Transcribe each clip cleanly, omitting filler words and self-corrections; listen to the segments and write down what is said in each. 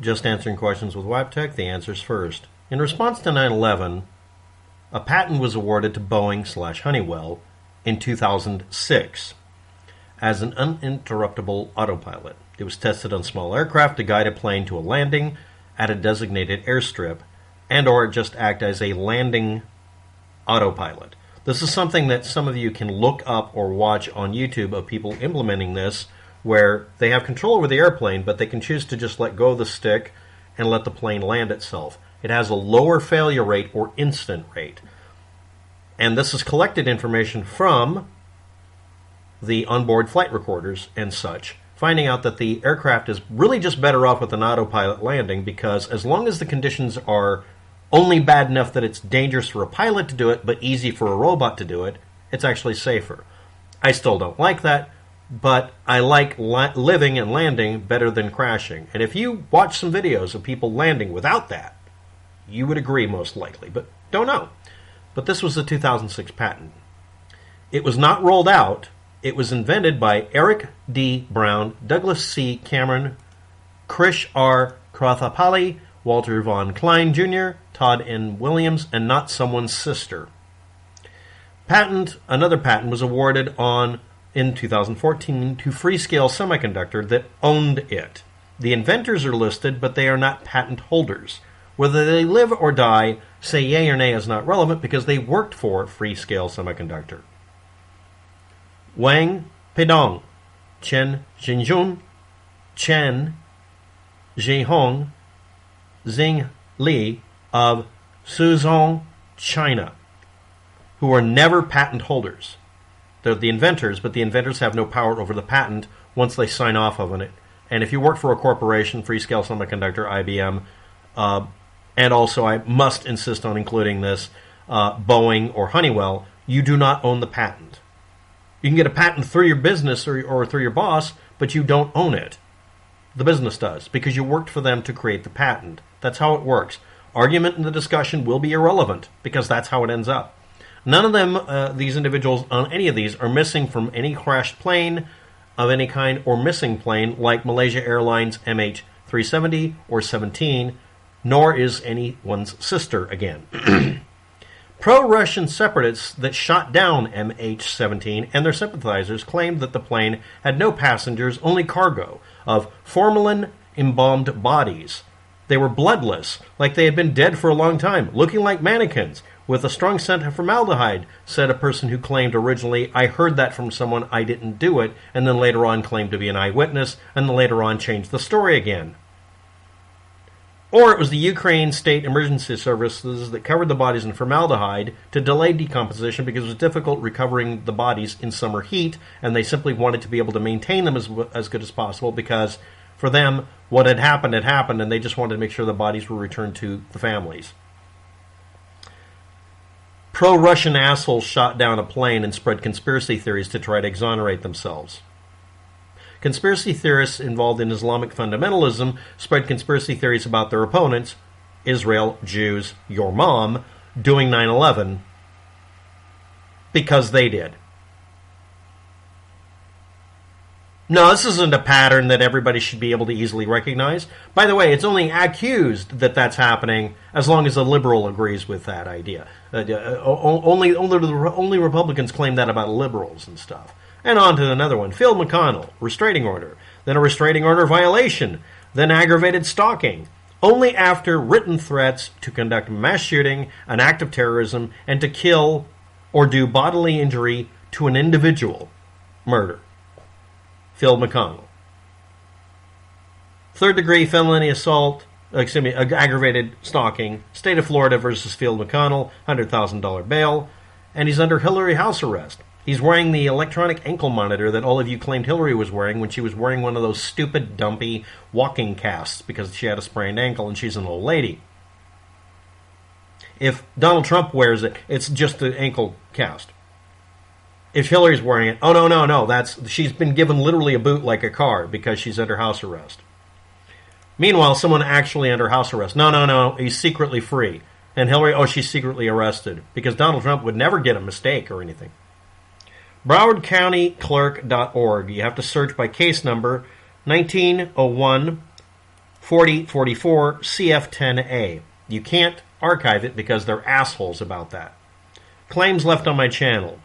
Just answering questions with WAPTech, the answers first. In response to 9/11, a patent was awarded to Boeing/Honeywell in 2006 as an uninterruptible autopilot. It was tested on small aircraft to guide a plane to a landing at a designated airstrip and or just act as a landing autopilot. This is something that some of you can look up or watch on YouTube of people implementing this, where they have control over the airplane, but they can choose to just let go of the stick and let the plane land itself. It has a lower failure rate or incident rate. And this is collected information from the onboard flight recorders and such, finding out that the aircraft is really just better off with an autopilot landing, because as long as the conditions are only bad enough that it's dangerous for a pilot to do it, but easy for a robot to do it, it's actually safer. I still don't like that, but I like living and landing better than crashing. And if you watch some videos of people landing without that, you would agree most likely, but don't know. But this was a 2006 patent. It was not rolled out. It was invented by Eric D. Brown, Douglas C. Cameron, Krish R. Krothapalli, Walter von Klein Jr., Todd N. Williams, and not someone's sister. Another patent was awarded in 2014 to Freescale Semiconductor that owned it. The inventors are listed, but they are not patent holders. Whether they live or die, say yay or nay is not relevant because they worked for Freescale Semiconductor. Wang Pedong, Chen Xinjun, Chen Zhihong, Xing Li of Suzhou, China, who are never patent holders. They're the inventors, but the inventors have no power over the patent once they sign off on it. And if you work for a corporation, Freescale Semiconductor, IBM, and also I must insist on including this, Boeing or Honeywell, you do not own the patent. You can get a patent through your business or through your boss, but you don't own it. The business does, because you worked for them to create the patent. That's how it works. Argument in the discussion will be irrelevant, because that's how it ends up. None of them, these individuals on any of these, are missing from any crashed plane of any kind or missing plane like Malaysia Airlines MH370 or 17, nor is anyone's sister again. Pro-Russian separatists that shot down MH17 and their sympathizers claimed that the plane had no passengers, only cargo of formalin-embalmed bodies. They were bloodless, like they had been dead for a long time, looking like mannequins, with a strong scent of formaldehyde, said a person who claimed originally, I heard that from someone, I didn't do it, and then later on claimed to be an eyewitness, and then later on changed the story again. Or it was the Ukraine State Emergency Services that covered the bodies in formaldehyde to delay decomposition because it was difficult recovering the bodies in summer heat, and they simply wanted to be able to maintain them as good as possible because for them, what had happened, and they just wanted to make sure the bodies were returned to the families. Pro-Russian assholes shot down a plane and spread conspiracy theories to try to exonerate themselves. Conspiracy theorists involved in Islamic fundamentalism spread conspiracy theories about their opponents, Israel, Jews, your mom, doing 9/11 because they did. No, this isn't a pattern that everybody should be able to easily recognize. By the way, it's only accused that that's happening as long as a liberal agrees with that idea. Only Republicans claim that about liberals and stuff. And on to another one. Phil McConnell, restraining order. Then a restraining order violation. Then aggravated stalking. Only after written threats to conduct mass shooting, an act of terrorism, and to kill or do bodily injury to an individual. Murder. Phil McConnell. Third degree felony assault, aggravated stalking. State of Florida versus Phil McConnell, $100,000 bail. And he's under Hillary house arrest. He's wearing the electronic ankle monitor that all of you claimed Hillary was wearing when she was wearing one of those stupid, dumpy walking casts because she had a sprained ankle and she's an old lady. If Donald Trump wears it, it's just an ankle cast. If Hillary's wearing it, oh, no, she's been given literally a boot like a car because she's under house arrest. Meanwhile, someone actually under house arrest. No, he's secretly free. And Hillary, she's secretly arrested because Donald Trump would never get a mistake or anything. Broward County Clerk.org. You have to search by case number 1901 4044 CF10A. You can't archive it because they're assholes about that. Claims left on my channel.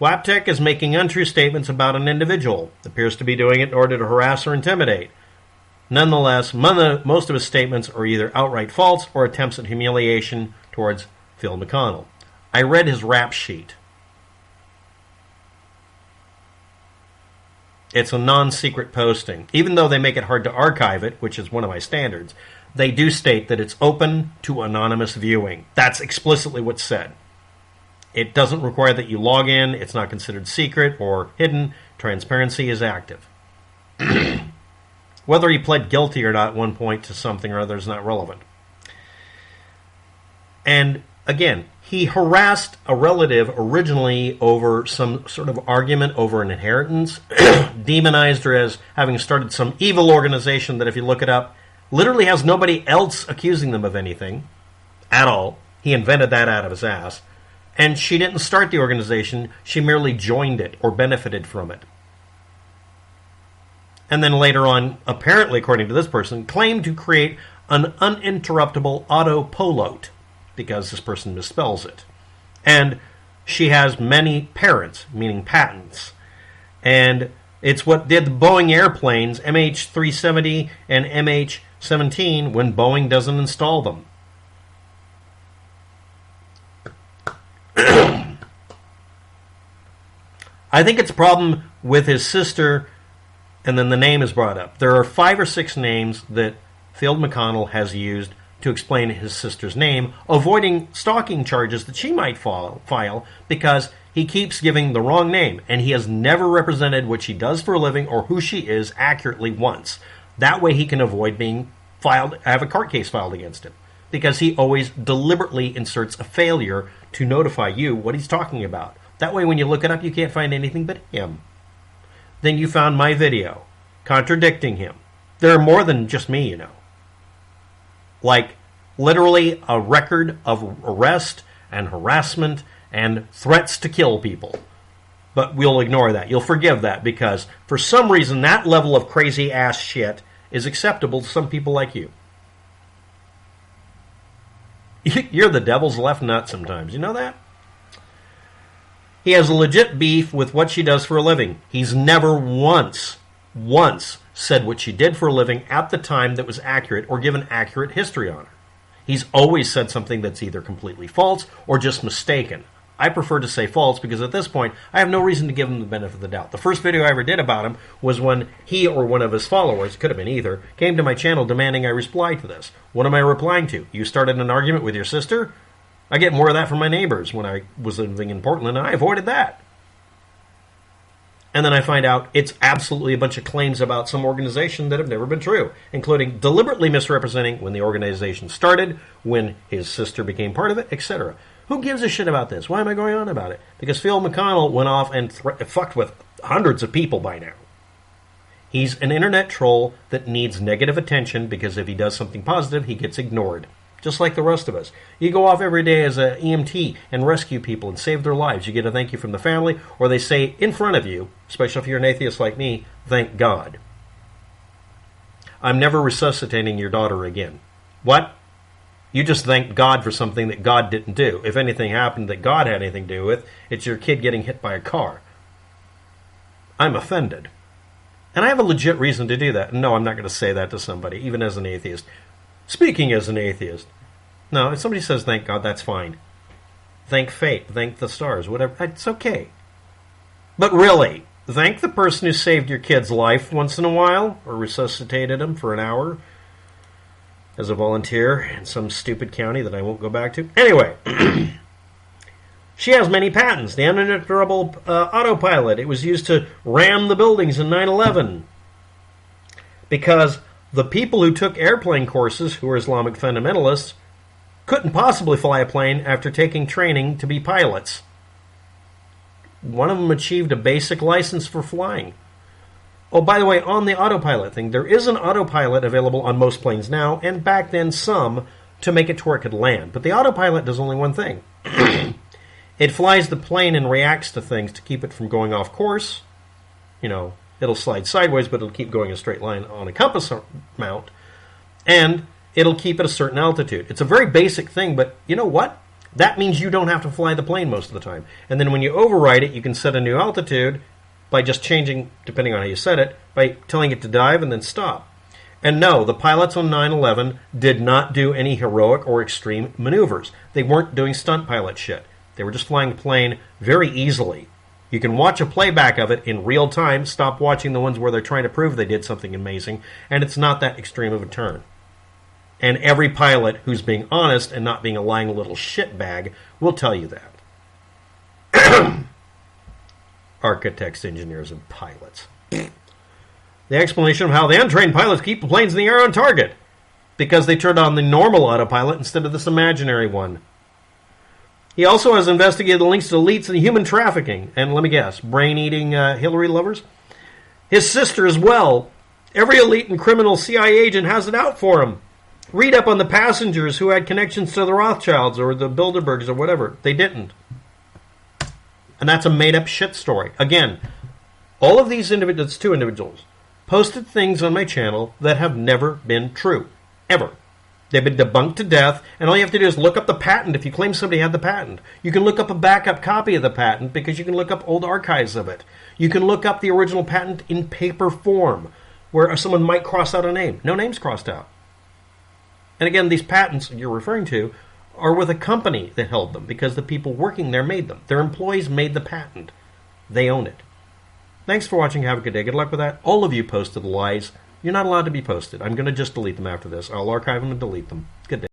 Waptec is making untrue statements about an individual. Appears to be doing it in order to harass or intimidate. Nonetheless, most of his statements are either outright false or attempts at humiliation towards Phil McConnell. I read his rap sheet. It's a non-secret posting. Even though they make it hard to archive it, which is one of my standards, they do state that it's open to anonymous viewing. That's explicitly what's said. It doesn't require that you log in. It's not considered secret or hidden. Transparency is active. Whether he pled guilty or not at one point to something or other is not relevant. And again, he harassed a relative originally over some sort of argument over an inheritance, demonized her as having started some evil organization that, if you look it up, literally has nobody else accusing them of anything at all. He invented that out of his ass. And she didn't start the organization. She merely joined it or benefited from it. And then later on, apparently, according to this person, claimed to create an uninterruptible autopilot, because this person misspells it. And she has many parents, meaning patents. And it's what did the Boeing airplanes, MH370 and MH17, when Boeing doesn't install them. I think it's a problem with his sister, and then the name is brought up. There are 5 or 6 names that Phil McConnell has used to explain his sister's name, avoiding stalking charges that she might file because he keeps giving the wrong name, and he has never represented what she does for a living or who she is accurately once. That way he can avoid being have a court case filed against him, because he always deliberately inserts a failure to notify you what he's talking about. That way when you look it up, you can't find anything but him. Then you found my video contradicting him. There are more than just me, you know. Like, literally a record of arrest and harassment and threats to kill people. But we'll ignore that. You'll forgive that because for some reason that level of crazy ass shit is acceptable to some people like you. You're the devil's left nut sometimes. You know that? He has a legit beef with what she does for a living. He's never once said what she did for a living at the time that was accurate or given accurate history on her. He's always said something that's either completely false or just mistaken. I prefer to say false because at this point, I have no reason to give him the benefit of the doubt. The first video I ever did about him was when he or one of his followers, could have been either, came to my channel demanding I reply to this. What am I replying to? You started an argument with your sister? I get more of that from my neighbors when I was living in Portland, and I avoided that. And then I find out it's absolutely a bunch of claims about some organization that have never been true, including deliberately misrepresenting when the organization started, when his sister became part of it, etc. Who gives a shit about this? Why am I going on about it? Because Phil McConnell went off and fucked with hundreds of people by now. He's an internet troll that needs negative attention because if he does something positive, he gets ignored. Just like the rest of us. You go off every day as an EMT and rescue people and save their lives. You get a thank you from the family, or they say in front of you, especially if you're an atheist like me, thank God. I'm never resuscitating your daughter again. What? You just thanked God for something that God didn't do. If anything happened that God had anything to do with, it's your kid getting hit by a car. I'm offended. And I have a legit reason to do that. No, I'm not going to say that to somebody, even as an atheist. Speaking as an atheist. No, if somebody says thank God, that's fine. Thank fate, thank the stars, whatever. It's okay. But really, thank the person who saved your kid's life once in a while, or resuscitated him for an hour as a volunteer in some stupid county that I won't go back to. Anyway, she has many patents. The uninterruptible autopilot. It was used to ram the buildings in 9/11. Because the people who took airplane courses, who are Islamic fundamentalists, couldn't possibly fly a plane after taking training to be pilots. One of them achieved a basic license for flying. Oh, by the way, on the autopilot thing, there is an autopilot available on most planes now, and back then some, to make it to where it could land. But the autopilot does only one thing. It flies the plane and reacts to things to keep it from going off course. You know, it'll slide sideways, but it'll keep going a straight line on a compass mount. and it'll keep at a certain altitude. It's a very basic thing, but you know what? That means you don't have to fly the plane most of the time. And then when you override it, you can set a new altitude by just changing, depending on how you set it, by telling it to dive and then stop. And no, the pilots on 9/11 did not do any heroic or extreme maneuvers. They weren't doing stunt pilot shit. They were just flying the plane very easily. You can watch a playback of it in real time. Stop watching the ones where they're trying to prove they did something amazing, and it's not that extreme of a turn. And every pilot who's being honest and not being a lying little shitbag will tell you that. Architects, engineers, and pilots. The explanation of how the untrained pilots keep the planes in the air on target. Because they turned on the normal autopilot instead of this imaginary one. He also has investigated the links to elites and human trafficking. And let me guess, brain-eating Hillary lovers? His sister as well. Every elite and criminal CIA agent has it out for him. Read up on the passengers who had connections to the Rothschilds or the Bilderbergs or whatever. They didn't. And that's a made-up shit story. Again, all of these individuals, two individuals, posted things on my channel that have never been true. Ever. They've been debunked to death, and all you have to do is look up the patent if you claim somebody had the patent. You can look up a backup copy of the patent because you can look up old archives of it. You can look up the original patent in paper form, where someone might cross out a name. No name's crossed out. And again, these patents you're referring to are with a company that held them because the people working there made them. Their employees made the patent. They own it. Thanks for watching. Have a good day. Good luck with that. All of you posted lies. You're not allowed to be posted. I'm going to just delete them after this. I'll archive them and delete them. Good day.